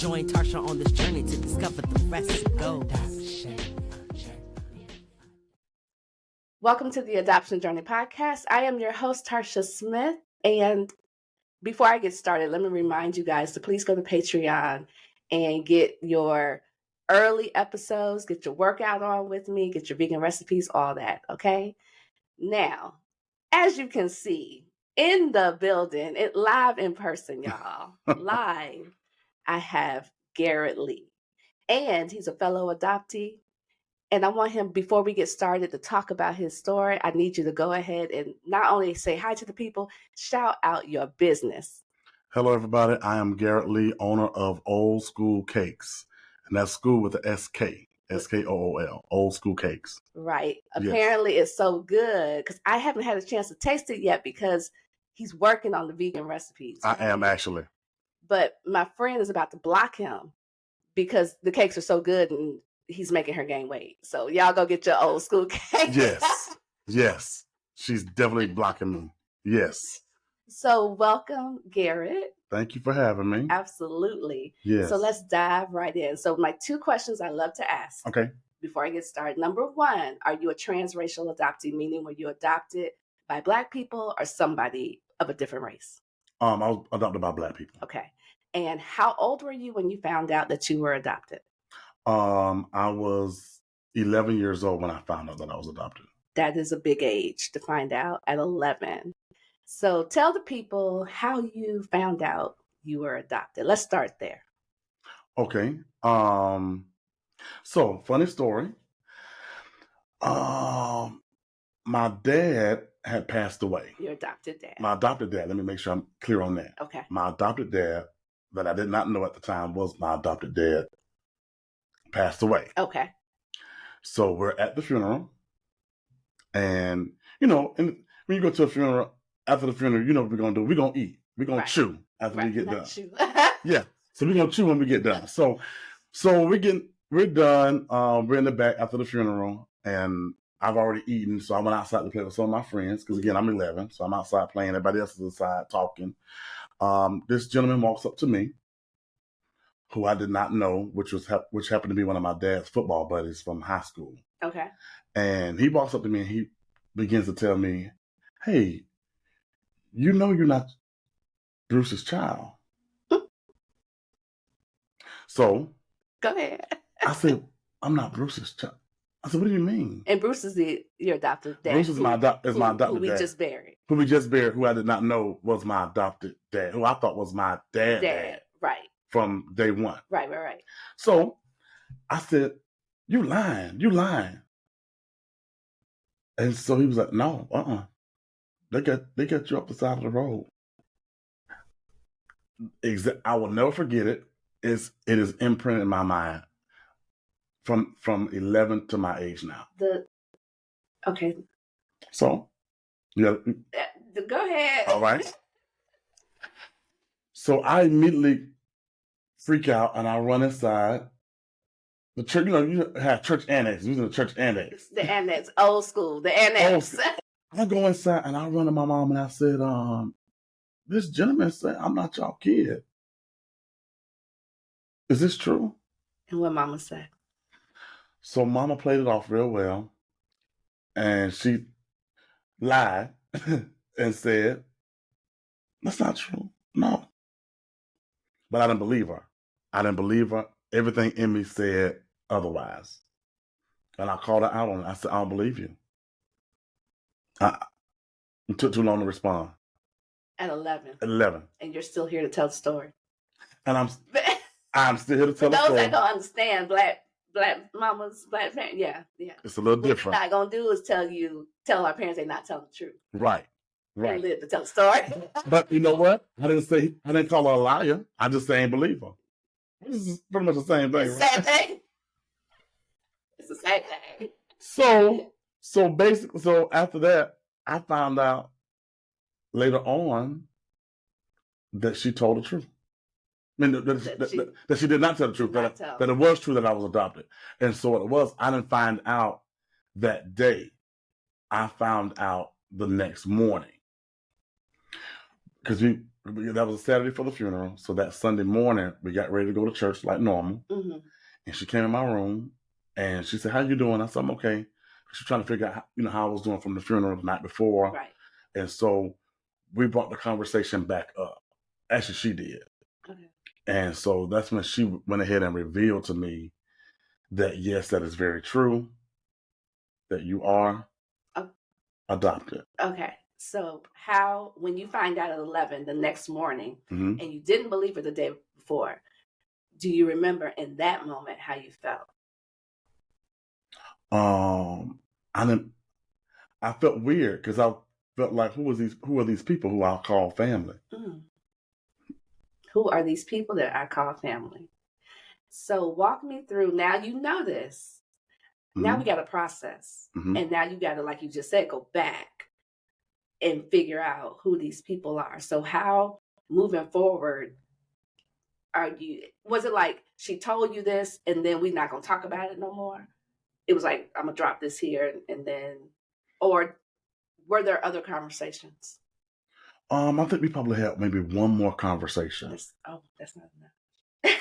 Join Tarcia on this journey to discover the rest. Go. Welcome to the Adoption Journey Podcast. I am your host, Tarcia Smith. And before I get started, let me remind you guys to please go to Patreon and get your early episodes, get your workout on with me, get your vegan recipes, all that, okay? Now, as you can see, in the building, live in person, y'all, live, I have Garrett Lee. And he's a fellow adoptee. And I want him, before we get started, to talk about his story. I need you to go ahead and not only say hi to the people, shout out your business. Hello, everybody. I am Garrett Lee, owner of Old School Cakes. And that's school with the S-K, S-K-O-O-L, Old School Cakes. Right. Yes. Apparently it's so good because I haven't had a chance to taste it yet because he's working on the vegan recipes. I am actually. But my friend is about to block him because the cakes are so good and he's making her gain weight. So y'all go get your Old School cake. Yes. She's definitely blocking me. Yes. So welcome, Garrett. Thank you for having me. Absolutely. Yes. So let's dive right in. So my two questions I love to ask. Okay. Before I get started. Number one, are you a transracial adoptee? Meaning, were you adopted by Black people or somebody of a different race? I was adopted by Black people. Okay. And how old were you when you found out that you were adopted? I was 11 years old when I found out that I was adopted. That is a big age to find out at 11. So tell the people how you found out you were adopted. Let's start there. Okay. So funny story. My dad had passed away. Your adopted dad. My adopted dad. Let me make sure I'm clear on that. Okay. My adopted dad, that I did not know at the time was my adopted dad, passed away. Okay. So we're at the funeral. And, when you go to a funeral, after the funeral, you know what we're going to do? We're going to eat. We're going to chew after we get done. Yeah. So we're going to chew when we get done. So we're done. We're in the back after the funeral. And I've already eaten. So I went outside to play with some of my friends. Because, again, I'm 11. So I'm outside playing. Everybody else is inside talking. This gentleman walks up to me, who I did not know, which happened to be one of my dad's football buddies from high school. Okay. And he walks up to me and he begins to tell me, "Hey, you know you're not Bruce's child." So go ahead. I said, "I'm not Bruce's child." I said, "What do you mean?" And Bruce is your adopted dad. Bruce is my adopted dad. Who we just buried. Who we just buried, who I did not know was my adopted dad, who I thought was my dad. Right. From day one. Right. So I said, you lying. And so he was like, no, They got you up the side of the road. I will never forget it. It is imprinted in my mind from 11 to my age now. Okay. So, yeah. Go ahead. All right. So I immediately freak out and I run inside the church. You have church annex. Using the church annex. The annex, old school. The annex. I go inside and I run to my mom and I said, "This gentleman said I'm not y'all kid. Is this true?" And what Mama said? So Mama played it off real well, and she lied and said, "That's not true. No." But I didn't believe her. Everything in me said otherwise. And I called her out on it. I said, "I don't believe you." It took too long to respond. At 11. At 11. And you're still here to tell the story. And I'm still here to tell the story. For those that don't understand, black mamas, black parents, yeah. It's a little different. What we're not going to do is tell our parents they're not telling the truth. Right. And live to tell the story. But you know what? I didn't call her a liar. I just say I ain't believe her. This is pretty much the same thing. It's the same thing. It's the same thing. So basically, after that, I found out later on that she told the truth. I mean, that she did not tell the truth. That it was true that I was adopted. And so what it was, I didn't find out that day. I found out the next morning. Because That was a Saturday for the funeral. So that Sunday morning, we got ready to go to church like normal. Mm-hmm. And she came in my room and she said, "How you doing?" I said, "I'm okay." She's trying to figure out, how I was doing from the funeral the night before. Right. And so we brought the conversation back up. Actually, she did. Okay. And so that's when she went ahead and revealed to me that, yes, that is very true, that you are adopted. Okay. So when you find out at 11 the next morning, mm-hmm. and you didn't believe it the day before, do you remember in that moment how you felt? I felt weird because I felt like, who are these people who I'll call family? Mm. Who are these people that I call family? So walk me through. Now you know this. Mm-hmm. Now we got to process. Mm-hmm. And now you got to, like you just said, go back and figure out who these people are. So how, moving forward, was it like she told you this and then we're not going to talk about it no more? It was like, I'm going to drop this here and then, or were there other conversations? I think we probably had maybe one more conversation. That's not enough.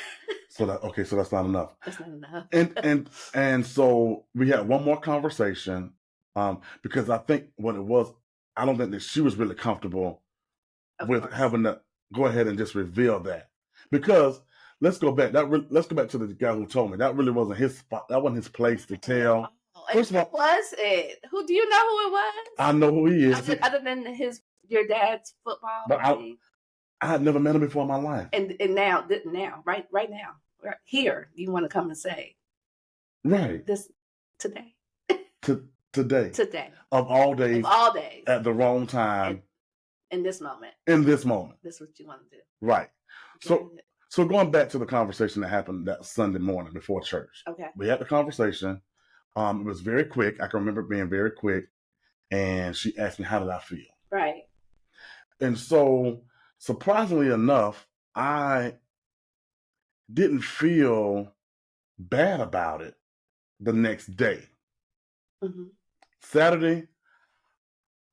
So that's not enough. That's not enough. and so we had one more conversation, because I think what it was, I don't think that she was really comfortable with having to go ahead and just reveal that. Because let's go back. Let's go back to the guy who told me. That really wasn't his spot. That wasn't his place to tell. First of all, was it? Who do you know who it was? I know who he is. Other than your dad's football team. I had never met him before in my life. And now, right now, here, you want to come and say, right, this today, today, of all days, at the wrong time, in this moment, this is what you want to do, right? So going back to the conversation that happened that Sunday morning before church, okay, we had the conversation. It was very quick. I can remember it being very quick, and she asked me, "How did I feel?" Right. And so, surprisingly enough, I didn't feel bad about it the next day. Mm-hmm. Saturday,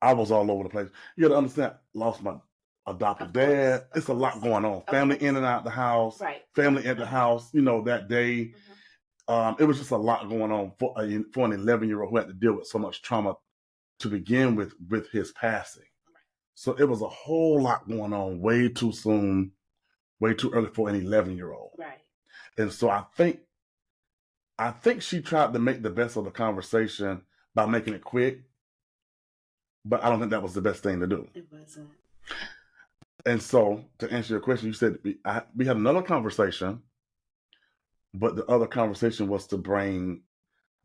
I was all over the place. You got to understand, lost my adoptive dad. It's a lot going on. Family in and out the house. Right. Family at the house, that day. Mm-hmm. It was just a lot going on for an 11-year-old who had to deal with so much trauma to begin with his passing. Right. So it was a whole lot going on way too soon, way too early for an 11-year-old. Right. And so I think she tried to make the best of the conversation by making it quick, but I don't think that was the best thing to do. It wasn't. And so, to answer your question, you said we had another conversation, but the other conversation was to bring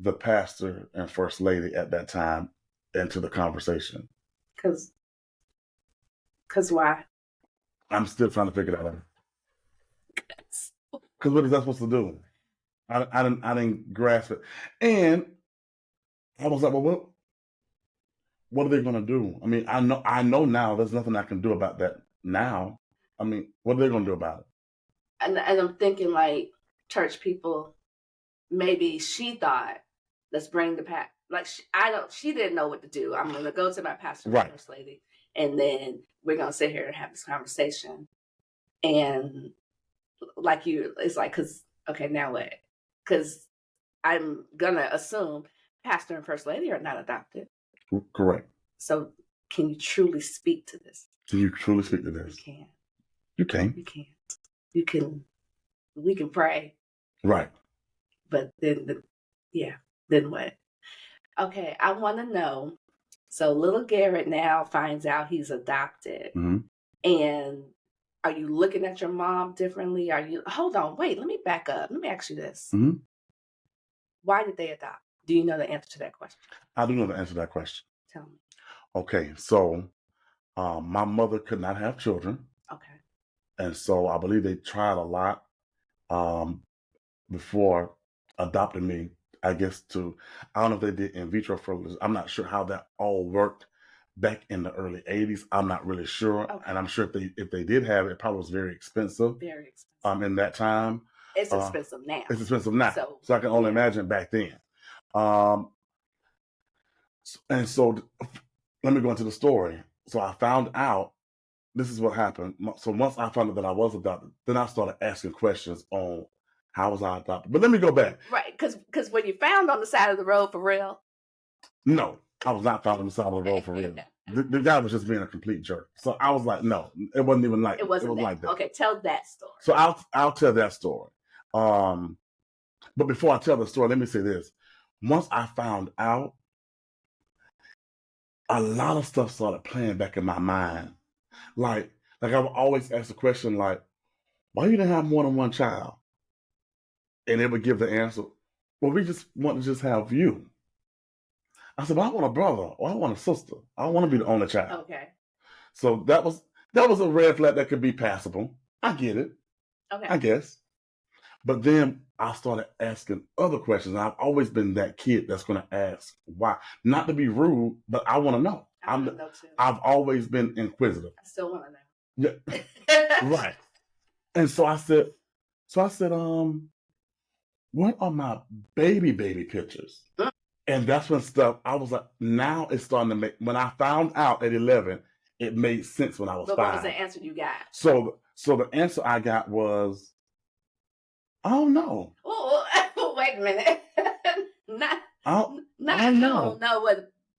the pastor and first lady at that time into the conversation. Because why? I'm still trying to figure that out. Because what is that supposed to do? I didn't grasp it, and I was like, well, what are they going to do? I mean, I know now. There's nothing I can do about that now. I mean, what are they going to do about it? And I'm thinking, like, church people, maybe she thought, let's bring the she didn't know what to do. I'm going to go to my pastor, right, first lady, and then we're going to sit here and have this conversation. And it's like, okay, now what? Because I'm going to assume pastor and first lady are not adopted. Correct. So can you truly speak to this? Can you truly speak to this? You can. You can. You can't. You can. We can pray. Right. But then what? Okay, I want to know. So little Garrett now finds out he's adopted. Mm-hmm. And are you looking at your mom differently? Hold on, wait, let me back up. Let me ask you this. Mm-hmm. Why did they adopt? Do you know the answer to that question? I do know the answer to that question. Tell me. Okay, so my mother could not have children. Okay. And so I believe they tried a lot before adopting me, I guess I don't know if they did in vitro fertilization. I'm not sure how that all worked back in the early 80s. I'm not really sure. Okay. And I'm sure if they did have it, it probably was very expensive. Very expensive. In that time. It's expensive now. It's expensive now. So I can only imagine back then. And so let me go into the story. So I found out this is what happened. So once I found out that I was adopted, then I started asking questions on how was I adopted. But let me go back. Right, because when you found on the side of the road for real. No, I was not found on the side of the road for real. The guy was just being a complete jerk. So I was like, no, it wasn't even like it wasn't like that. Okay, tell that story. So I'll tell that story. But before I tell the story, let me say this. Once I found out, a lot of stuff started playing back in my mind. Like I would always ask the question, like, why you didn't have more than one child? And they would give the answer, well, we just want to just have you. I said, but I want a brother or I want a sister. I don't want to be the only child. Okay. So that was a red flag that could be passable. I get it. Okay. I guess. But then I started asking other questions. And I've always been that kid that's going to ask why. Not to be rude, but I want to know. I want to know too. I've always been inquisitive. I still want to know. Yeah. Right. And so I said, what are my baby pictures? And that's when stuff, I was like, now it's starting to make, when I found out at 11, it made sense when I was 5. What was the answer you got? So the answer I got was, I don't know. Oh, wait a minute. I don't know. Know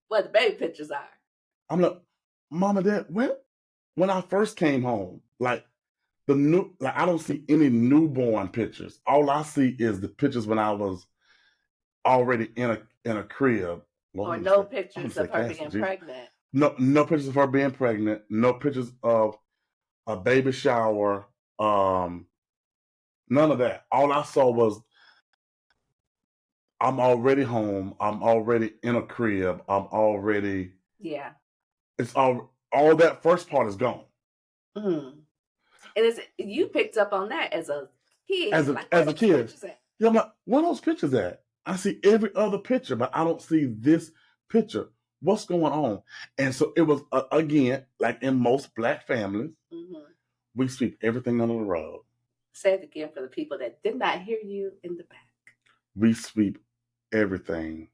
what the baby pictures are. I'm like, Mom and Dad, when I first came home, like I don't see any newborn pictures. All I see is the pictures when I was already in a crib. Or no pictures of her being pregnant. No pictures of her being pregnant. No pictures of a baby shower. None of that. All I saw was I'm already home. I'm already in a crib. I'm already. Yeah. It's all that first part is gone. Mm. And you picked up on that as a kid. As a kid. Yeah, I'm like, where are those pictures at? I see every other picture, but I don't see this picture. What's going on? And so it was, again, like in most Black families, we sweep everything under the rug. Say it again for the people that did not hear you in the back. We sweep everything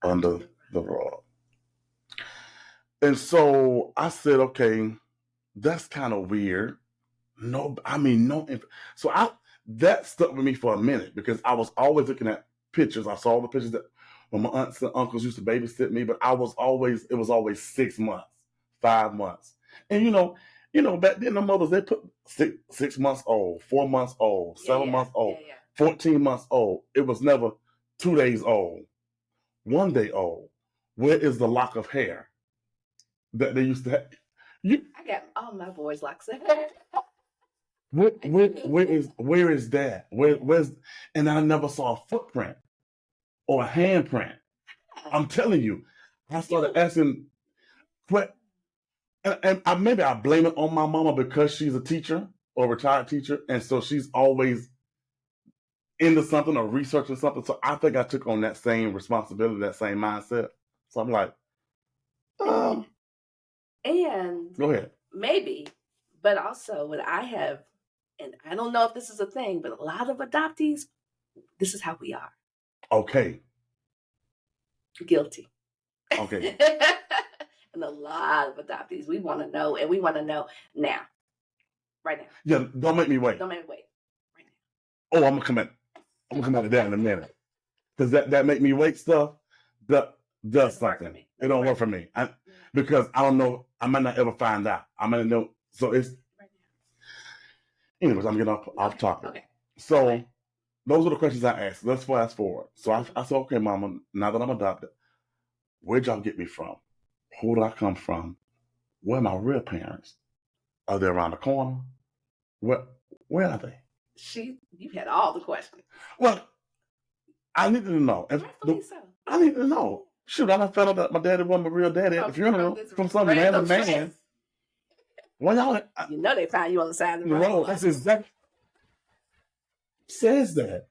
under the rug. And so I said, okay, that's kind of weird. No. So that stuck with me for a minute because I was always looking at pictures. I saw the pictures that when my aunts and uncles used to babysit me, but it was always 6 months, 5 months. And back then the mothers, they put 6 months old, 4 months old, 7 months old, 14 months old. It was never 2 days old, 1 day old. Where is the lock of hair that they used to have? I got all my boys' locks of hair. Where is that? Where's and I never saw a footprint or a handprint. I'm telling you, I started asking, and maybe I blame it on my mama because she's a teacher or a retired teacher, and so she's always into something or researching something. So I think I took on that same responsibility, that same mindset. So I'm like, and go ahead. Maybe, but also what I have. And I don't know if this is a thing, but a lot of adoptees, this is how we are. Okay. Guilty. Okay. And a lot of adoptees, we want to know, and we want to know now. Right now. Yeah, don't make me wait. Don't make me wait. Right now. Oh, I'm gonna come at that in a minute. Because that make me wait stuff does something. It don't work for me. Because I don't know, I might not ever find out. I might know. So it's anyways, I'm getting off topic. Okay. So those are the questions I asked. Let's fast forward. So I said, okay, Mama, now that I'm adopted, where'd y'all get me from? Who did I come from? Where are my real parents? Are they around the corner? Where are they? You had all the questions. Well, I needed to know. I needed to know. Shoot, I found out that my daddy wasn't my real daddy at the funeral from some random man. Well, y'all, they found you on the side of the road. That's exactly. Says that.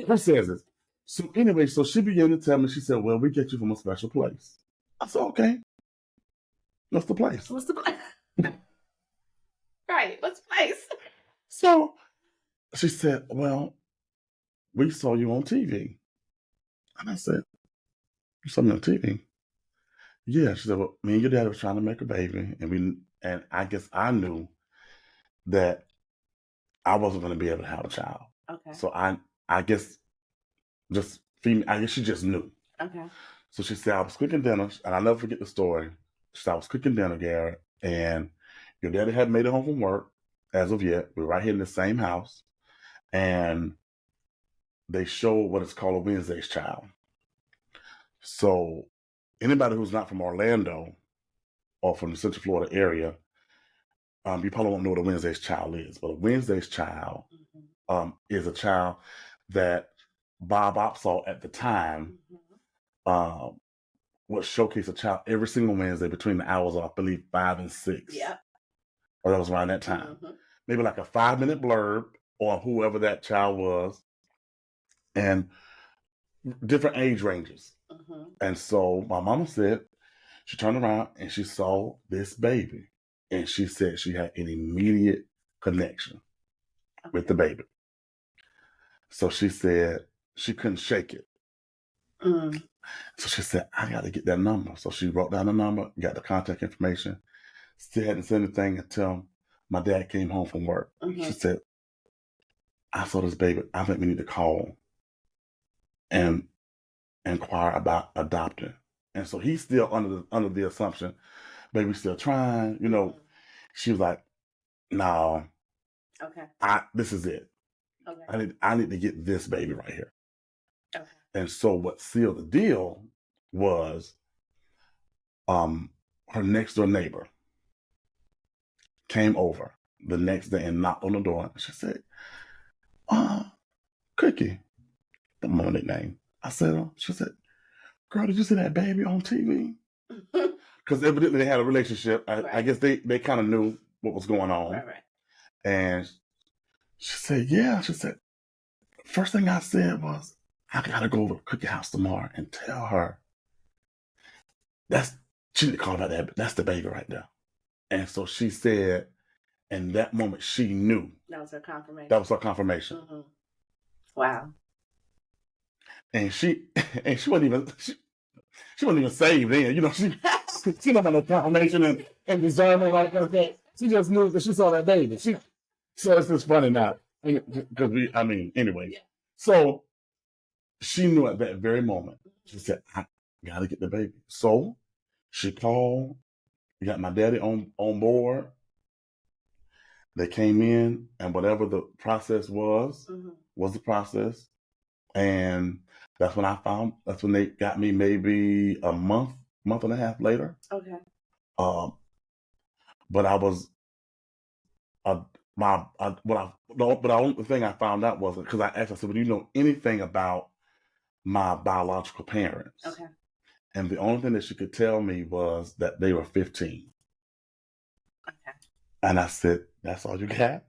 Who says it? So anyway, so she began to tell me. She said, "Well, we get you from a special place." I said, "Okay. What's the place?" What's the place? Right. What's the place? So she said, "Well, we saw you on TV," and I said, "You saw me on TV?" Yeah, she said, well, me and your dad was trying to make a baby, and I guess I knew that I wasn't going to be able to have a child. Okay. So I guess I guess she just knew. Okay. So she said, I was cooking dinner, and I'll never forget the story. She said, I was cooking dinner, Garrett, and your daddy hadn't made it home from work as of yet. We're right here in the same house, and they show what is called a Wednesday's Child. So anybody who's not from Orlando or from the Central Florida area, you probably won't know what a Wednesday's Child is. But a Wednesday's Child is a child that Bob Opsahl at the time would showcase a child every single Wednesday between the hours of, I believe, 5 and 6. Yeah. Or that was around that time. Maybe like a 5-minute blurb on whoever that child was, and different age ranges. And so my mama said, she turned around and she saw this baby, and she said she had an immediate connection with the baby. So she said she couldn't shake it. So she said, I got to get that number. So she wrote down the number, got the contact information. Still hadn't said anything until my dad came home from work. She said, I saw this baby. I think we need to call and inquire about adopting. And so he's still under the assumption, baby's still trying. She was like, no. Okay. This is it. Okay. I need to get this baby right here. Okay. And so what sealed the deal was her next door neighbor came over the next day and knocked on the door. She said, Cookie, the mama nickname. I said, she said, girl, did you see that baby on TV? Because evidently they had a relationship. I guess they kind of knew what was going on. Right. And she said, yeah. She said, first thing I said was, I gotta go over to Cookie house tomorrow and tell her she didn't call about that, but that's the baby right there. And so she said, in that moment, she knew. That was her confirmation. That was her confirmation. Wow. And she wasn't even saved then. She don't have no confirmation and discernment like that. She just knew that she saw that baby. So it's just funny now. Because anyway. Yeah. So she knew at that very moment. She said, I gotta get the baby. So she called, got my daddy on board. They came in, and whatever the process was the process. And that's when they got me maybe a month and a half later. Okay. But I was, the only thing I found out was, because I asked, I said, well, do you know anything about my biological parents? Okay. And the only thing that she could tell me was that they were 15. Okay. And I said, that's all you got?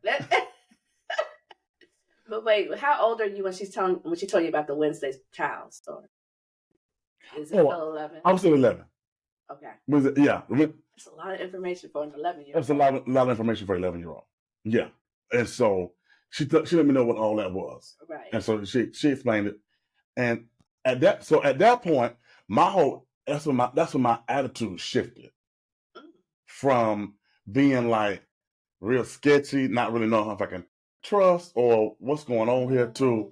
But wait, how old are you when she told you about the Wednesday's Child story? Is it still 11? I was still 11. Okay. Was it? Yeah. That's a lot of information for an 11-year-old. That's a lot of information for an 11-year-old. Yeah. And so she let me know what all that was. Right. And so she explained it. And at that point, that's when my attitude shifted from being like real sketchy, not really knowing if I can trust or what's going on here, to,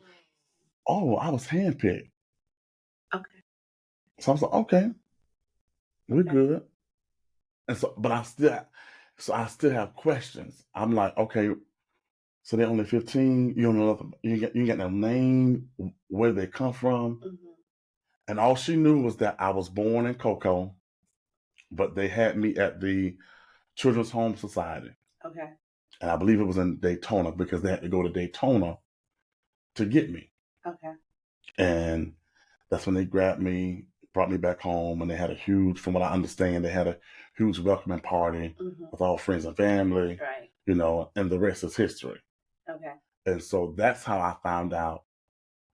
I was handpicked. Okay. So I was like, okay, we're good. And so, but I still have questions. I'm like, okay, so they're only 15. You don't know nothing. You got no name, where they come from. And all she knew was that I was born in Cocoa, but they had me at the Children's Home Society. Okay. And I believe it was in Daytona, because they had to go to Daytona to get me. Okay. And that's when they grabbed me, brought me back home, and they had from what I understand, they had a huge welcoming party with all friends and family, right. And the rest is history. Okay. And so that's how I found out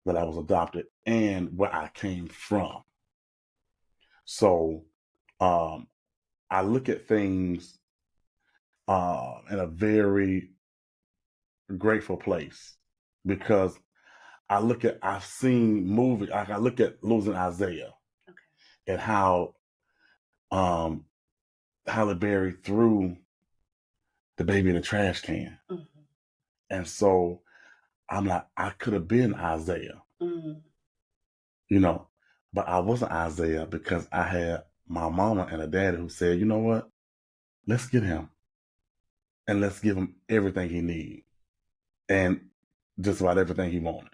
that I was adopted and where I came from. So I look at things in a very grateful place, because I've seen movies, I look at Losing Isaiah, and how Halle Berry threw the baby in the trash can. Mm-hmm. And so I'm like, I could have been Isaiah, Mm-hmm. you know, but I wasn't Isaiah because I had my mama and a daddy who said, you know what? Let's get him and let's give him everything he needs and just about everything he wanted.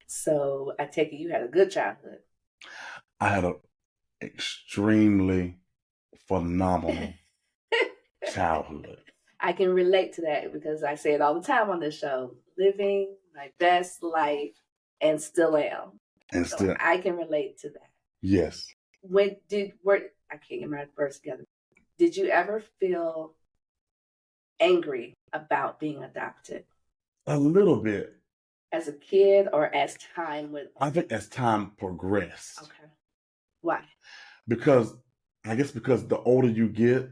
So I take it you had a good childhood. I had an extremely phenomenal childhood. I can relate to that because I say it all the time on this show. Living my best life and still am. And so still, I can relate to that. Yes. I can't get my words together. Did you ever feel angry about being adopted? A little bit. As a kid or as time went on? I think as time progressed. Okay. Why? Because the older you get,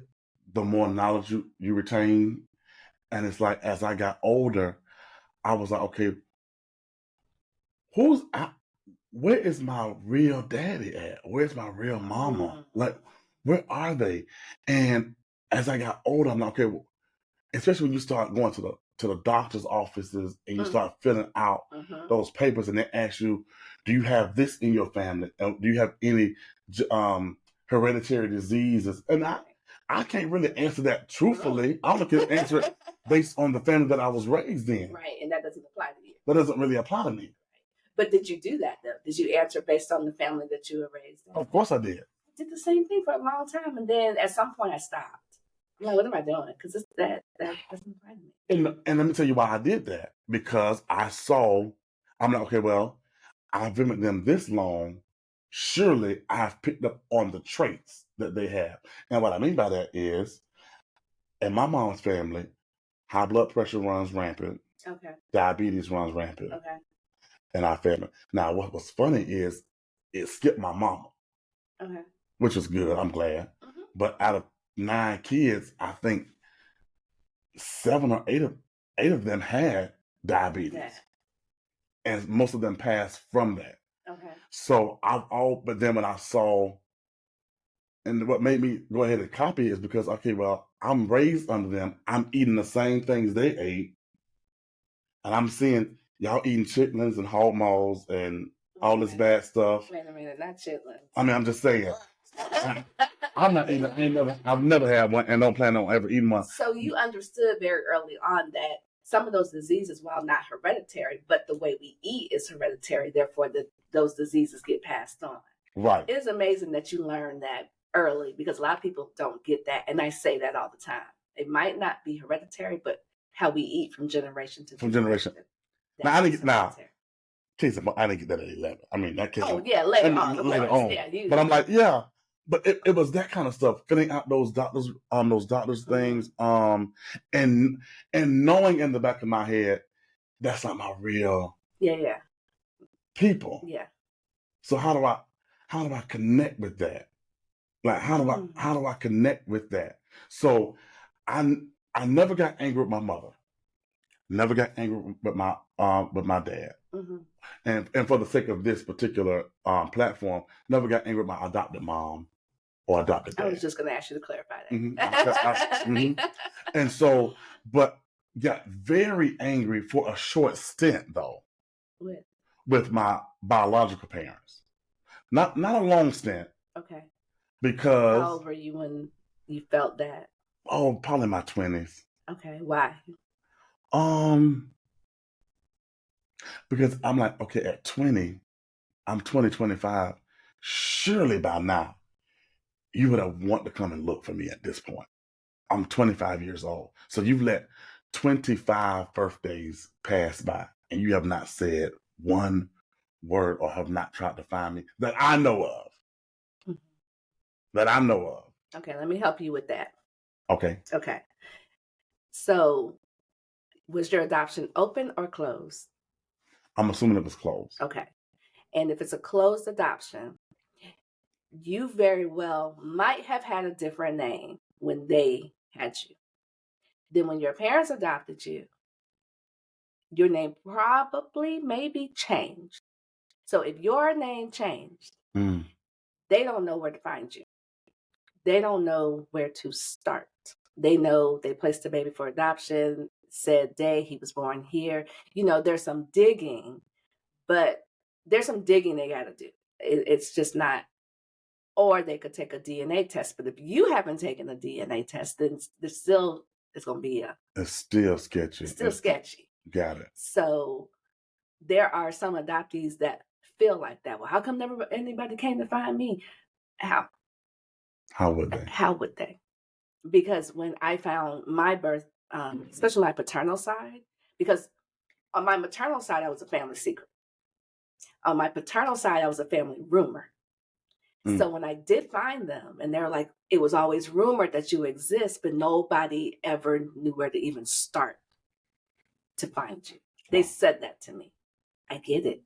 the more knowledge you retain. And it's like, as I got older, I was like, okay, where is my real daddy at? Where's my real mama? Like, where are they? And as I got older, I'm like, okay, especially when you start going to the doctor's offices and you start filling out those papers and they ask you, do you have this in your family? Do you have any hereditary diseases? And I can't really answer that truthfully. I only can answer it based on the family that I was raised in. Right, and that doesn't apply to you. That doesn't really apply to me. But did you do that, though? Did you answer based on the family that you were raised in? Of course I did. I did the same thing for a long time, and then at some point I stopped. I'm like, what am I doing? Because that doesn't apply to me. And let me tell you why I did that. Because I'm like, okay, well, I've been with them this long. Surely I've picked up on the traits that they have. And what I mean by that is, in my mom's family, high blood pressure runs rampant. Okay. Diabetes runs rampant. Okay. In our family. Now, what was funny is it skipped my mama. Okay. Which was good. I'm glad. Mm-hmm. But out of 9 kids, I think 7 or 8 of them had diabetes. Yeah. And most of them passed from that. Okay. So but then when I saw, and what made me go ahead and copy is because, okay, well, I'm raised under them. I'm eating the same things they ate. And I'm seeing y'all eating chitlins and hog maws and all this bad stuff. Wait a minute, not chitlins. I mean, I'm just saying. I'm not eating. I've never had one, and don't plan on ever eating one. So you understood very early on that some of those diseases, while not hereditary, but the way we eat is hereditary. Therefore, those diseases get passed on. Right. It is amazing that you learned that early because a lot of people don't get that, and I say that all the time. It might not be hereditary, but how we eat from generation to generation. Now I didn't get I didn't get that at 11. I mean that case. Oh yeah, later on. Yeah, but I'm like, yeah. But it was that kind of stuff, filling out those doctors things, and knowing in the back of my head that's not my real people. Yeah. So how do I connect with that? Like how do I connect with that? So I never got angry with my mother. Never got angry with my dad. Mm-hmm. And for the sake of this particular platform, never got angry with my adopted mom or adopted dad. I was just going to ask you to clarify that. Mm-hmm. And so, but got very angry for a short stint though. With my biological parents. Not a long stint. Okay. Because how old were you when you felt that? Oh, probably my 20s. Okay. Why? Because I'm like, okay, at 20, I'm 25. Surely by now, you would have want to come and look for me at this point. I'm 25 years old. So you've let 25 birthdays pass by and you have not said one word or have not tried to find me that I know of. Mm-hmm. That I know of. Okay, let me help you with that. Okay. So was your adoption open or closed? I'm assuming it was closed. Okay. And if it's a closed adoption, you very well might have had a different name when they had you. Then when your parents adopted you, your name probably maybe changed. So if your name changed, they don't know where to find you. they don't know where to start. They know they placed the baby for adoption, said day he was born here. There's some digging, but there's some digging they got to do. It's just not, or they could take a DNA test. But if you haven't taken a DNA test, then it's going to be it's still sketchy. It's still sketchy. Got it. So there are some adoptees that feel like that. Well, how come never anybody came to find me? How would they? Because when I found my birth, especially my paternal side, because on my maternal side, I was a family secret. On my paternal side, I was a family rumor. So when I did find them, and they're like, it was always rumored that you exist, but nobody ever knew where to even start to find you. They said that to me. I get it.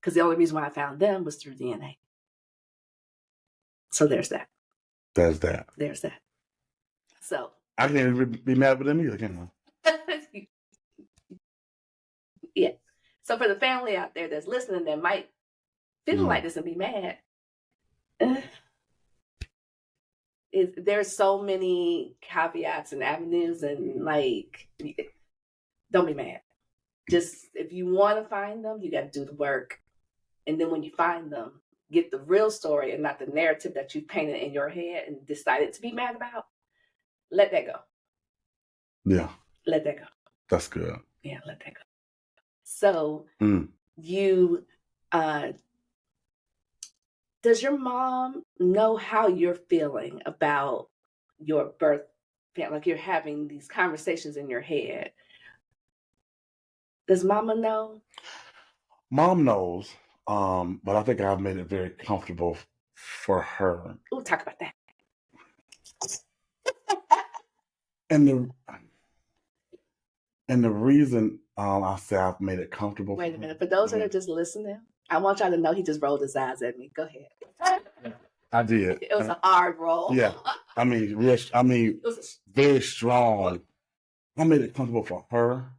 Because the only reason why I found them was through DNA. So there's that. There's that. So I can't even be mad with them either, can I? Yeah. So for the family out there that's listening that might feel like this and be mad, there's so many caveats and avenues, and don't be mad. Just if you want to find them, you got to do the work. And then when you find them, get the real story and not the narrative that you painted in your head and decided to be mad about. Let that go. Yeah. Let that go. That's good. Yeah, let that go. So you, does your mom know how you're feeling about your birth family? Like you're having these conversations in your head. Does mama know? Mom knows, but I think I've made it very comfortable for her. Ooh, talk about that. And the reason I say I've made it comfortable. Wait a minute. For those that are just listening, I want y'all to know he just rolled his eyes at me. Go ahead. I did. It was a hard roll. Yeah. I mean, very strong. I made it comfortable for her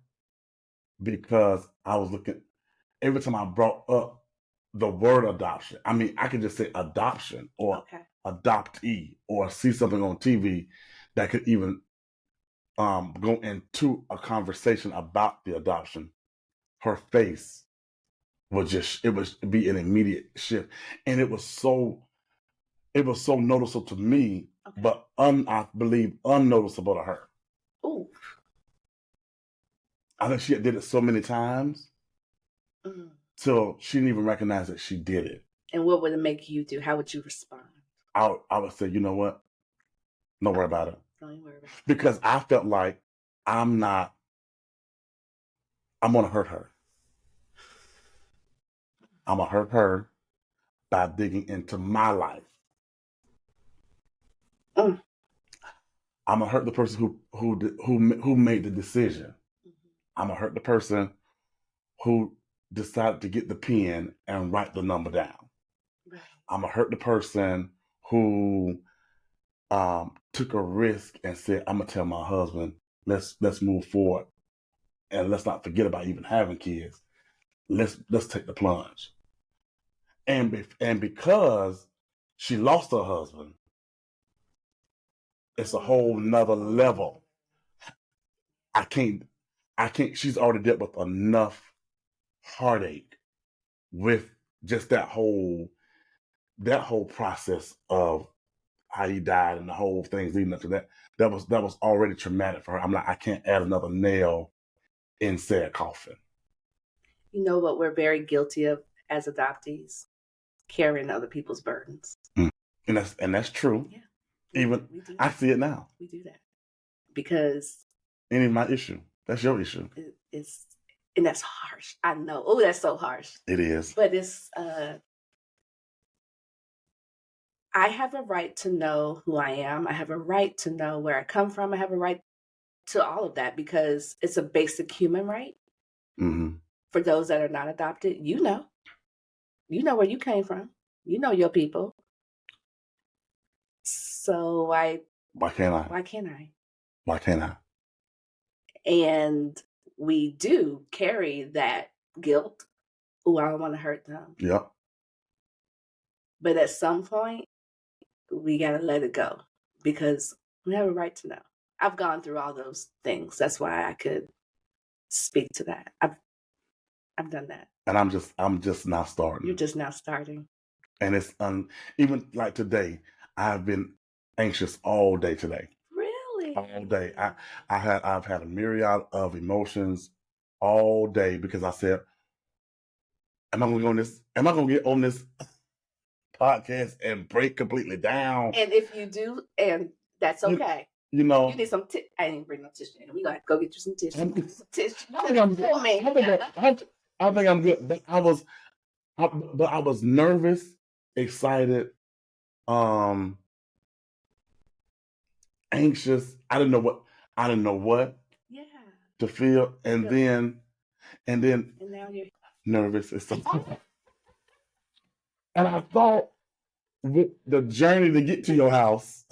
because I was looking, every time I brought up the word adoption, I mean, I could just say adoption or adoptee or see something on TV that could even go into a conversation about the adoption. Her face would be an immediate shift. And it was so noticeable to me, but I believe unnoticeable to her. Ooh. I think she did it so many times till she didn't even recognize that she did it. And what would it make you do? How would you respond? I would say, you know what? Don't worry about it. Don't worry about it. Because I felt like I'm going to hurt her. I'm going to hurt her by digging into my life. I'm going to hurt the person who made the decision. I'm going to hurt the person who decided to get the pen and write the number down. Right. I'm going to hurt the person who took a risk and said, I'm going to tell my husband, let's move forward and let's not forget about even having kids. Let's take the plunge. And because she lost her husband, it's a whole nother level. I can't, she's already dealt with enough heartache with just that whole process of how he died and the whole things leading up to that. That was already traumatic for her. I'm like, I can't add another nail in said coffin. You know what we're very guilty of as adoptees? Carrying other people's burdens. And that's true. Yeah. Even I see it now. We do that. Because it ain't my issue. That's your issue. And that's harsh. I know. Oh, that's so harsh. It is. But it's I have a right to know who I am. I have a right to know where I come from. I have a right to all of that because it's a basic human right. Mm-hmm. For those that are not adopted, you know where you came from. You know your people. So why can't I? Why can't I? And we do carry that guilt. Oh, I don't want to hurt them. Yep. But at some point, we got to let it go because we have a right to know. I've gone through all those things. That's why I could speak to that. I've done that. And I'm just now starting. You're just now starting. And it's even like today, I've been anxious all day today. Really? All day. I've had a myriad of emotions all day because I said, am I gonna get on this podcast and break completely down? And if you do, and that's okay. You know, you need some I didn't bring no tissue. We gotta go get you some tissue. I think I'm good. But I was nervous, excited, anxious. I didn't know what yeah. to feel, and then now you're nervous. And I thought with the journey to get to your house.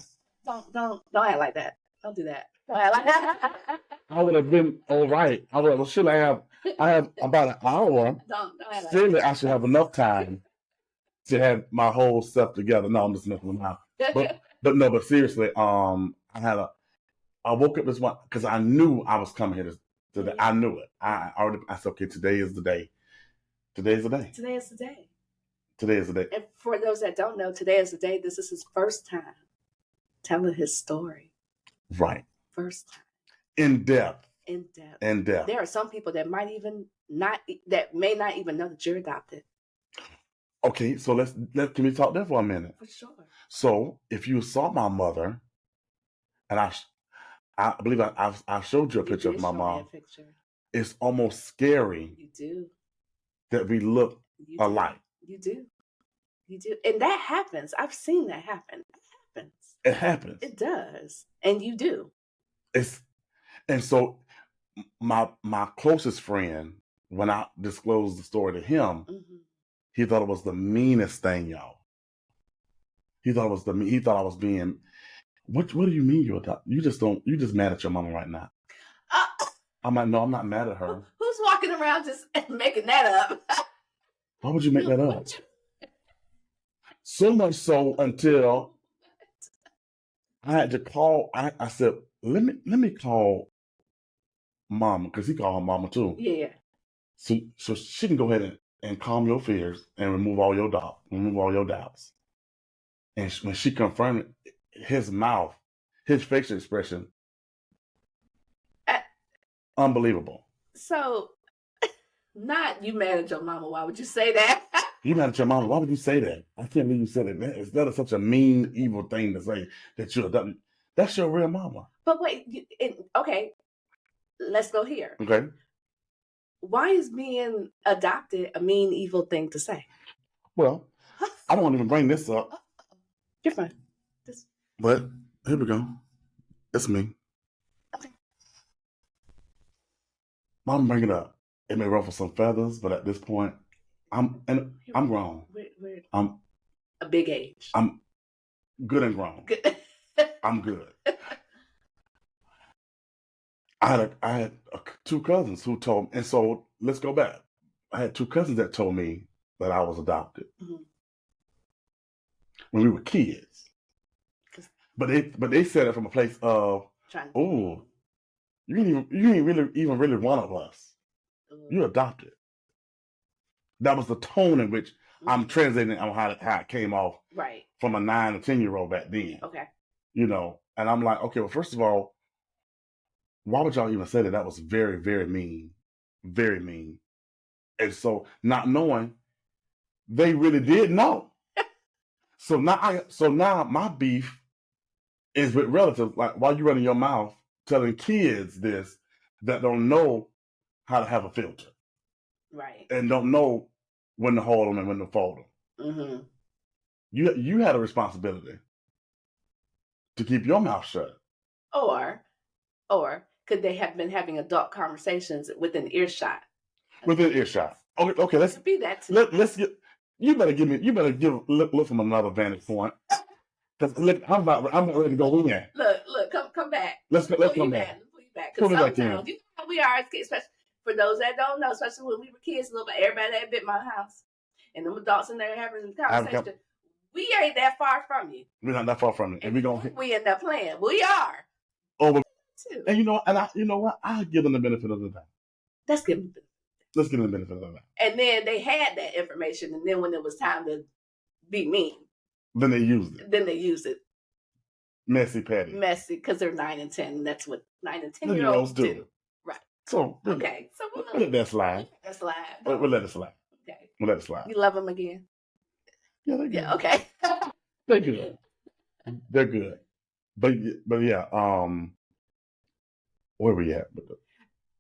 Don't act like that. Don't do that. Don't act like that. I would have been all right. I have about an hour. Don't act like Surely that. I should have enough time to have my whole stuff together. No, I'm just messing with now. But seriously, I woke up this morning because I knew I was coming here today. I knew it. I said, okay, today is the day. Today is the day. Today is the day. Today is the day. And for those that don't know, today is the day. This is his first time telling his story. Right. First time. In depth. There are some people that may not even know that you're adopted. Okay, so can we talk there for a minute? For sure. So if you saw my mother, and I believe I showed you a picture of my mom. It's almost scary. You do. That we look alike. You do. And that happens. I've seen that happen. It happens. It does. And you do. And so my closest friend, when I disclosed the story to him, he thought it was the meanest thing, y'all. He thought I was being, what do you mean you're adopted? You just mad at your mama right now. I'm like, no, I'm not mad at her. Who's walking around just making that up? Why would you make that up? So much so until I had to call. I said, let me call Mama, because he called her Mama too. Yeah. So she can go ahead and calm your fears and remove all your doubts. And when she confirmed it, his mouth, his facial expression, unbelievable. So, not you mad at your mama. Why would you say that? You mad at your mama? Why would you say that? I can't believe you said it. That is such a mean, evil thing to say that you're adopted. That's your real mama. But wait, okay, let's go here. Okay. Why is being adopted a mean, evil thing to say? Well, I don't want to even bring this up. You're fine. But here we go. It's me. Okay. Mom, bring it up. It may ruffle some feathers, but at this point, I'm grown. I'm a big age. I'm good and grown. Good. I'm good. I had two cousins who told me, and so let's go back. I had two cousins that told me that I was adopted when we were kids. But they said it from a place of, oh, you ain't really one of us. You're adopted. That was the tone in which I'm translating on how it came off from a 9 or 10-year-old back then. Okay. And I'm like, okay, well, first of all, why would y'all even say that? That was very, very mean. Very mean. And so not knowing, they really did know. So now my beef is with relatives. Like, why you running your mouth telling kids this that don't know how to have a filter? Right. And don't know when to hold them and when to fold them. You had a responsibility to keep your mouth shut. Or could they have been having adult conversations within earshot? Within earshot. Okay. Let's be that too. Let's get. You better look from another vantage point. Because look, I'm not ready to go in. Look, come back. Let's come back. Pull you back. Because sometimes you know how we are as kids, especially for those that don't know, especially when we were kids, a little bit, everybody that bit my house, and them adults in there having a conversation. We ain't that far from you. We're not that far from it. And we end up playing. We are. Oh, and you know what? I give them the benefit of the doubt. Let's give them the benefit of the doubt. And then they had that information, and then when it was time to be mean, then they used it. Messy Patty. Messy, because they're 9 and 10. And that's what 9 and 10-year-olds do. Right. So okay. So we'll let that slide. We'll let it slide. Okay. We'll let it slide. You love them again? Yeah, they're good. Yeah. Okay. They're good. They're good. But yeah. Where we at?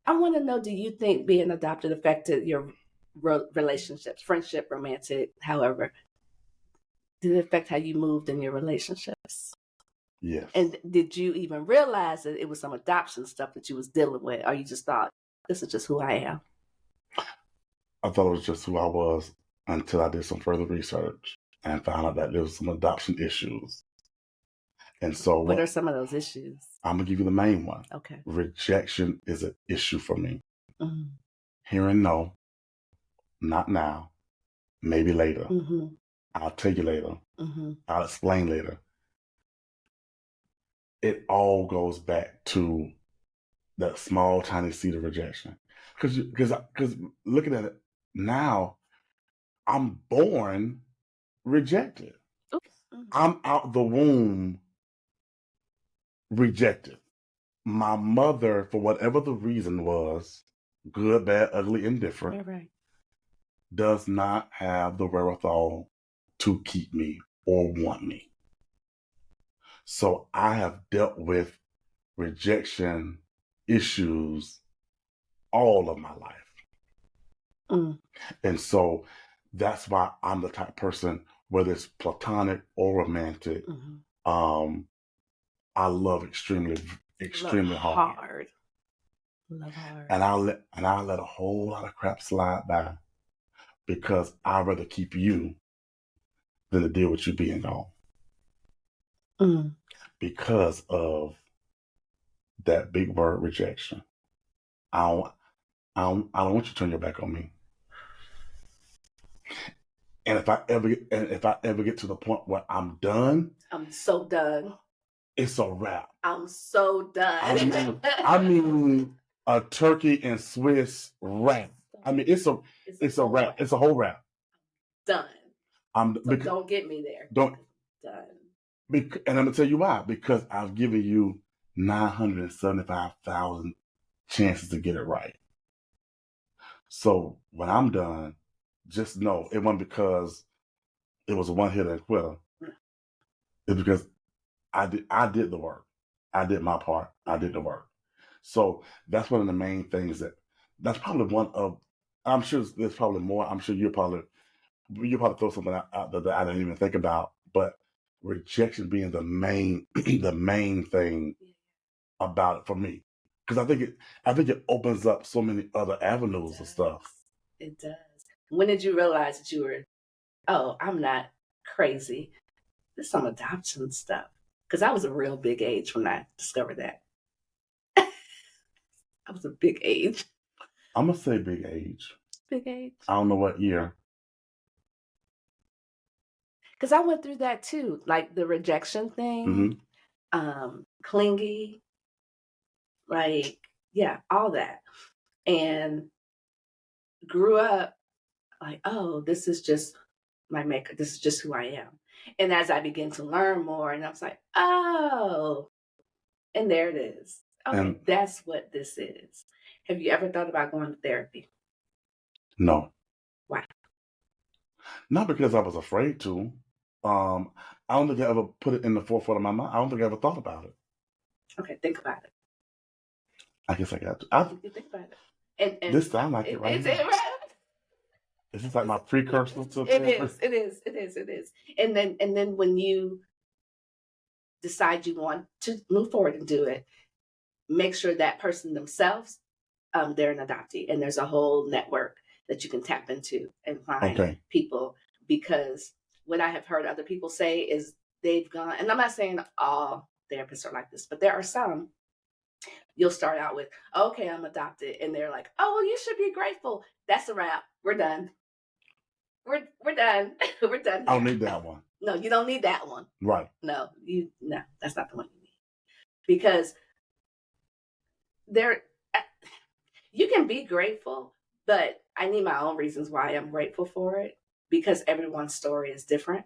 I want to know: do you think being adopted affected your relationships, friendship, romantic, however? Did it affect how you moved in your relationships? Yes. And did you even realize that it was some adoption stuff that you was dealing with, or you just thought, this is just who I am? I thought it was just who I was until I did some further research and found out that there was some adoption issues. And so what are some of those issues? I'm going to give you the main one. Okay. Rejection is an issue for me. Mm-hmm. Hearing no, not now, maybe later. Mm-hmm. I'll tell you later. Mm-hmm. I'll explain later. It all goes back to that small, tiny seed of rejection. Because looking at it now, I'm born rejected. Mm-hmm. I'm out the womb rejected. My mother, for whatever the reason was, good, bad, ugly, indifferent, right, does not have the wherewithal to keep me or want me. So I have dealt with rejection issues all of my life. Mm. And so that's why I'm the type of person, whether it's platonic or romantic, Mm-hmm. I love extremely hard. Love hard. And I'll let a whole lot of crap slide by because I'd rather keep you than to deal with you being gone. Mm. Because of that big word rejection. I don't want you to turn your back on me. And if I ever get to the point where I'm done, I'm so done. It's a wrap. I'm so done. I mean a turkey and Swiss wrap. I mean it's a wrap. It's a whole wrap. Done. Don't get me there. Done. And I'm gonna tell you why. Because I've given you 975,000 chances to get it right. So when I'm done, just know it wasn't because it was a one hitter and quitter. It's because I did the work. I did my part. I did the work. So that's one of the main things that's probably one of, I'm sure there's probably more. I'm sure you'll probably throw something out there that I didn't even think about, but rejection being the main thing about it for me. Because I think it opens up so many other avenues of stuff. It does. When did you realize that you were, I'm not crazy? There's some adoption stuff. Because I was a real big age when I discovered that. I was a big age. I'm going to say big age. Big age. I don't know what year. Because I went through that too. Like the rejection thing. Mm-hmm. Clingy. Like, yeah, all that. And grew up like, this is just my maker. This is just who I am. And as I began to learn more, and I was like, and there it is. Okay, that's what this is. Have you ever thought about going to therapy? No. Why? Not because I was afraid to. I don't think I ever put it in the forefront of my mind. I don't think I ever thought about it. Okay, think about it. I guess I got to. You think about it. And this sounds like it, right? Is this like my precursor to It is. And then when you decide you want to move forward and do it, make sure that person themselves, they're an adoptee, and there's a whole network that you can tap into and find people. Because what I have heard other people say is they've gone, and I'm not saying all therapists are like this, but there are some. You'll start out with, okay, I'm adopted, and they're like, well, you should be grateful. That's a wrap. We're done. We're done. We're done. I don't need that one. No, you don't need that one. Right. No, that's not the one you need. Because you can be grateful, but I need my own reasons why I'm grateful for it, because everyone's story is different.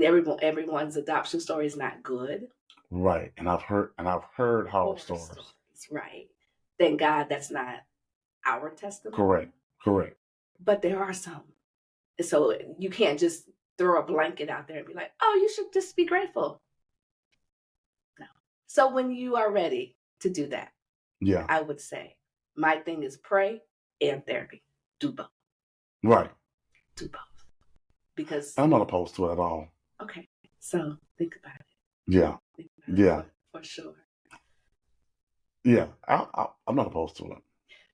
Everyone's adoption story is not good. Right. And I've heard horror stories. Right. Thank God that's not our testimony. Correct. But there are some. So you can't just throw a blanket out there and be like, oh, you should just be grateful. No. So when you are ready to do that, yeah, I would say my thing is pray and therapy. Do both. Right. Do both. Because I'm not opposed to it at all. Okay. So think about it. Yeah. Yeah. For sure. Yeah. I'm not opposed to it.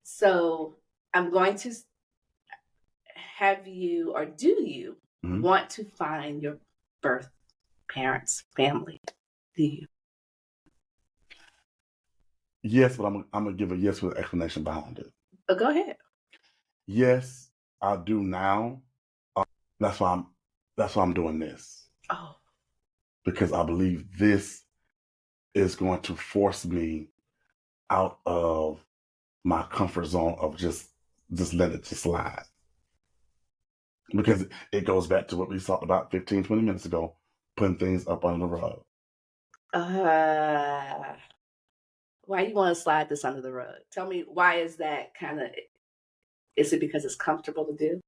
So I'm going to have you, or do you want to find your birth parents, family? Do you? Yes, but I'm gonna give a yes with an explanation behind it. Go ahead. Yes, I do now. That's why I'm doing this. Oh. Because I believe this is going to force me out of my comfort zone of just letting it slide. Because it goes back to what we talked about 15, 20 minutes ago, putting things up under the rug. Why you want to slide this under the rug? Tell me, why is that is it because it's comfortable to do?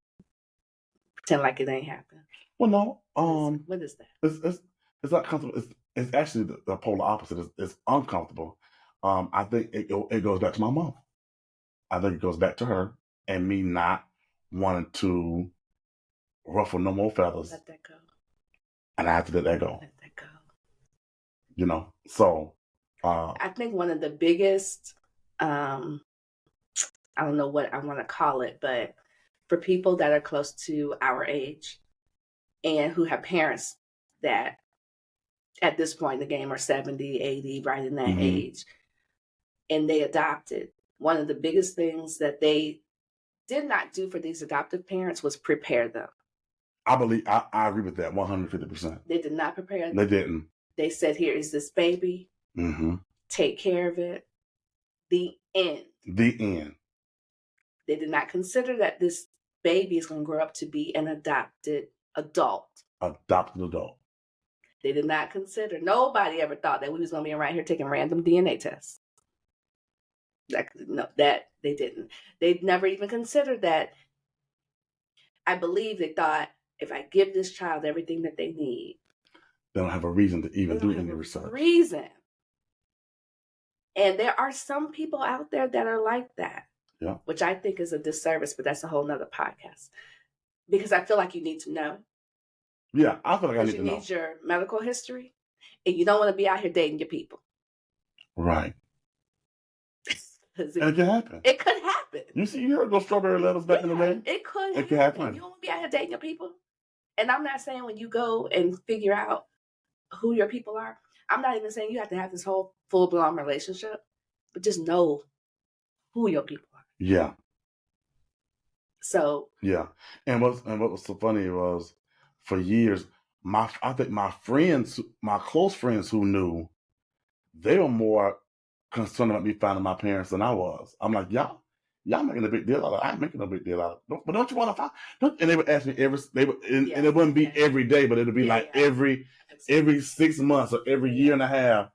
Pretend like it ain't happened. Well, no. What is that? It's not comfortable. It's actually the polar opposite. It's uncomfortable. I think it goes back to my mom. I think it goes back to her and me not wanting to ruffle no more feathers. Let that go. And I have to let that go. Let that go. You know, so. I think one of the biggest, I don't know what I want to call it, but for people that are close to our age and who have parents that at this point in the game are 70, 80, right in that age, and they adopted, one of the biggest things that they did not do for these adoptive parents was prepare them. I agree with that 150%. They did not prepare them. They didn't. They said, here is this baby. Take care of it. The end. The end. They did not consider that this baby is going to grow up to be an adopted adult. Adopted adult. They did not consider. Nobody ever thought that we was going to be around here taking random DNA tests. That they didn't. They never even considered that. I believe they thought, if I give this child everything that they need, they don't have a reason to even do any research. And there are some people out there that are like that. Yeah. Which I think is a disservice, but that's a whole nother podcast. Because I feel like you need to know. Yeah, I feel like I need to know. You need your medical history, and you don't want to be out here dating your people. Right. It can happen. It could happen. You heard those strawberry letters back in the day? It could It can happen. You don't want to be out here dating your people. And I'm not saying when you go and figure out who your people are, I'm not even saying you have to have this whole full-blown relationship, but just know who your people are. Yeah. So. Yeah. And what was so funny was, for years, I think my friends, my close friends who knew, they were more concerned about me finding my parents than I was. I'm like, y'all making a big deal out of it. I ain't making a big deal out of it. But don't you want to find? And they would ask me and it wouldn't be every day, but it would be every 6 months or every year and a half.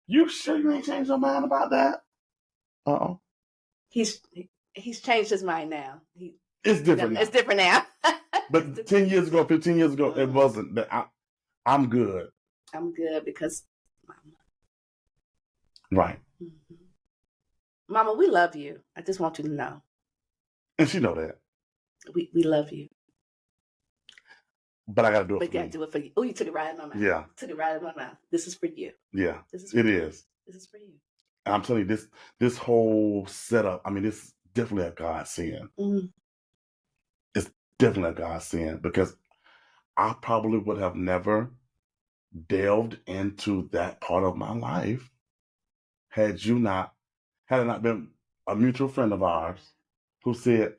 You sure you ain't changed your mind about that? He's changed his mind now. It's different now. It's different now. But 10 years ago, 15 years ago, it wasn't. That I'm good. I'm good because Mama. Right. Mama, we love you. I just want you to know. And she know that. We love you. But I got to do it for you. But you got to do it for you. Oh, you took it right out of my mouth. Yeah. Took it right out of my mouth. This is for you. Yeah. This is for you. Is. This is for you. And I'm telling you, this whole setup, I mean, this is definitely a godsend. It's definitely a godsend, because I probably would have never delved into that part of my life had it not been a mutual friend of ours who said,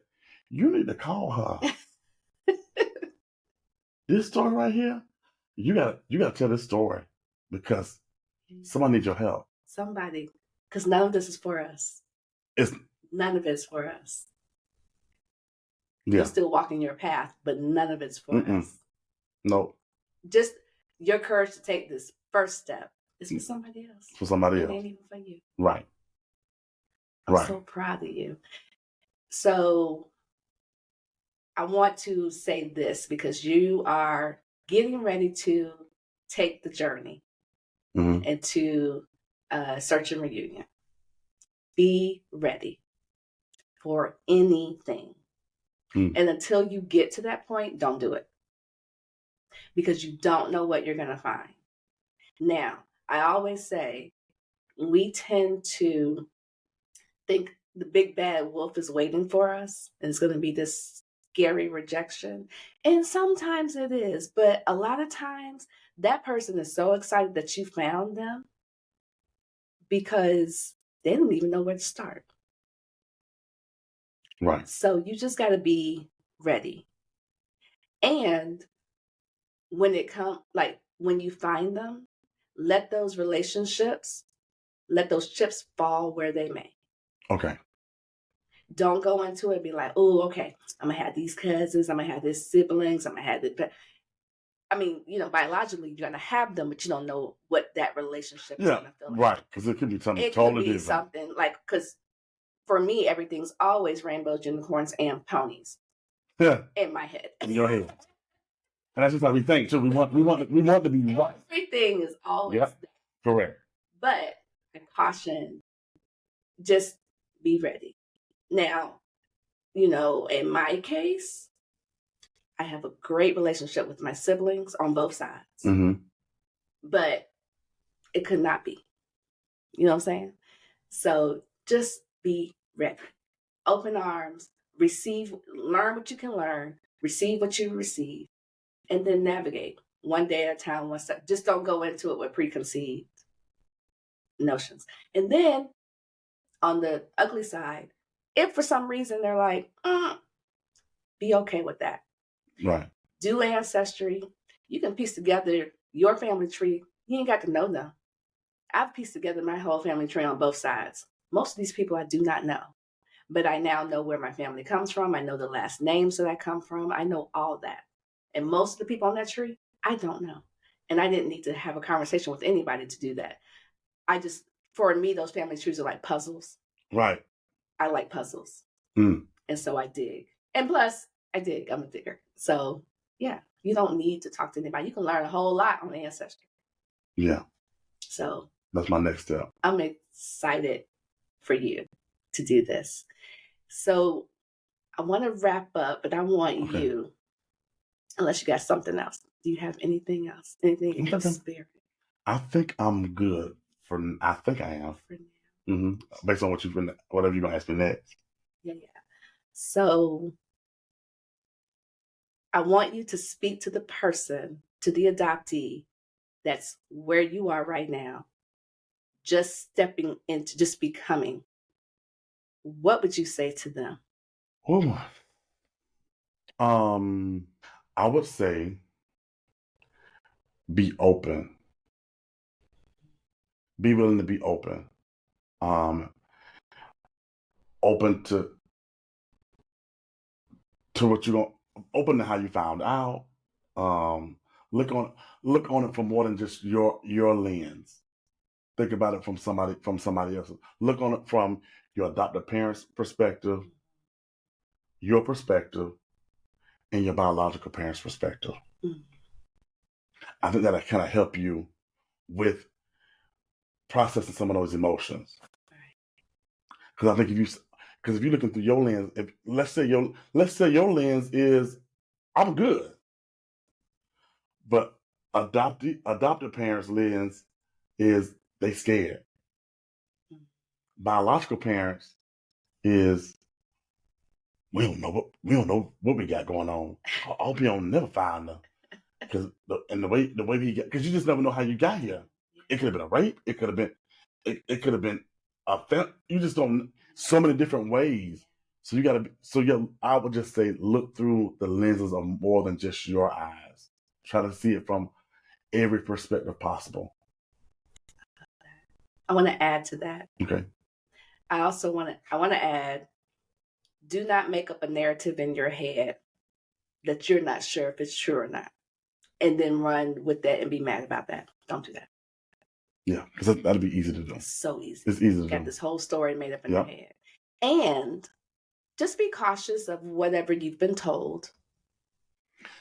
you need to call her. this story right here, you gotta tell this story because somebody needs your help. Somebody, because none of this is for us. None of it's for us. Yeah. You're still walking your path, but none of it's for us. No. Just your courage to take this first step is for somebody else. For somebody else. It ain't even for you. Right. I'm so proud of you. So I want to say this because you are getting ready to take the journey into search and reunion. Be ready for anything. And until you get to that point, don't do it. Because you don't know what you're going to find. Now, I always say we tend to think the big bad wolf is waiting for us and it's going to be this scary rejection. And sometimes it is, but a lot of times that person is so excited that you found them because they didn't even know where to start. Right. So you just got to be ready. And when it comes, like when you find them, let those relationships, let those chips fall where they may. Okay. Don't go into it and be like, oh, okay, I'm going to have these cousins, I'm going to have these siblings, I'm going to have this. I mean, biologically, you're going to have them, but you don't know what that relationship is going to feel like. Right, because it could be something it totally could be different. Something like, because for me, everything's always rainbows, unicorns, and ponies. Yeah. In my head. In your head. And that's just how we think too. We want to be right. Everything is always there. Correct. But I caution, just be ready. Now, in my case, I have a great relationship with my siblings on both sides. Mm-hmm. But it could not be. You know what I'm saying? So just be ready. Open arms, learn what you can learn, receive what you receive, and then navigate one day at a time, one step. Just don't go into it with preconceived notions. And then on the ugly side, if for some reason they're like, be okay with that. Right. Do ancestry. You can piece together your family tree. You ain't got to know them. I've pieced together my whole family tree on both sides. Most of these people I do not know. But I now know where my family comes from. I know the last names that I come from. I know all that. And most of the people on that tree, I don't know. And I didn't need to have a conversation with anybody to do that. For me, those family trees are like puzzles. Right. I like puzzles. And so I dig. And plus, I dig. I'm a digger. So, yeah, you don't need to talk to anybody. You can learn a whole lot on ancestry. Yeah. So. That's my next step. I'm excited for you to do this. So, I want to wrap up, but I want you, unless you got something else. Do you have anything else? Anything in your spirit? I think I'm good I think I am. Mm-hmm. Based on whatever you're going to ask me next. Yeah. So I want you to speak to the person, to the adoptee that's where you are right now, just stepping into, just becoming. What would you say to them? I would say be open. Be willing to be open. Open to what you're going, open to how you found out. Look on it from more than just your lens. Think about it from somebody else. Look on it from your adoptive parents' perspective, your perspective, and your biological parents' perspective. Mm-hmm. I think that'll kind of help you with processing some of those emotions. Because I think if you're looking through your lens, let's say your lens is I'm good, but adoptive parents' lens is they scared. Biological parents is we don't know what we got going on. I hope you don't never find them because the way we got, because you just never know how you got here. It could have been a rape. It could have been a theft. You just don't. So many different ways. So I would just say look through the lenses of more than just your eyes. try to see it from every perspective possible. I want to add to that. Okay. I also want to add, do not make up a narrative in your head that you're not sure if it's true or not, and then run with that and be mad about that. Don't do that. Yeah, because that'd be easy to do. It's so easy. It's easy to Got do. this whole story made up in your head. And just be cautious of whatever you've been told,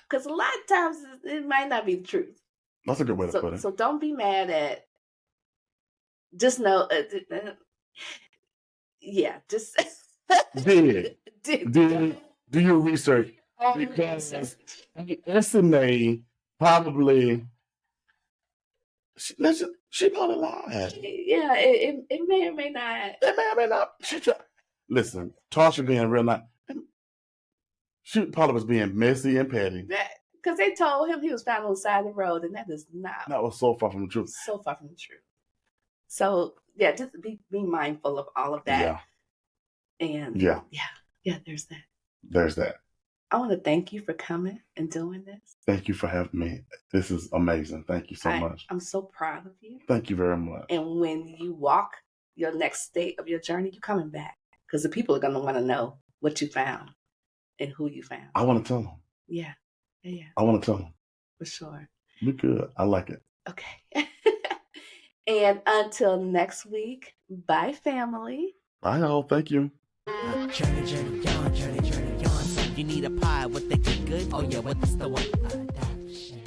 because a lot of times it might not be the truth. That's a good way to put it. So don't be mad at. Just know, just do your research, because SMA probably she probably lied. Yeah, it may or may not. It may or may not. Listen, Tarcia being real nice. She probably was being messy and petty. Because they told him he was found on the side of the road, and that is not. That was so far from the truth. So far from the truth. So yeah, just be mindful of all of that. Yeah. And yeah, there's that. There's that. I want to thank you for coming and doing this. Thank you for having me. This is amazing. Thank you so much. I'm so proud of you. Thank you very much. And when you walk your next state of your journey, you're coming back, because the people are going to want to know what you found and who you found. I want to tell them. Yeah. I want to tell them. For sure. Be good. I like it. Okay. And until next week, bye, family. Bye, all. Thank you. Journey on. You need a pie, what they good? Oh yeah, what's the one? Adoption.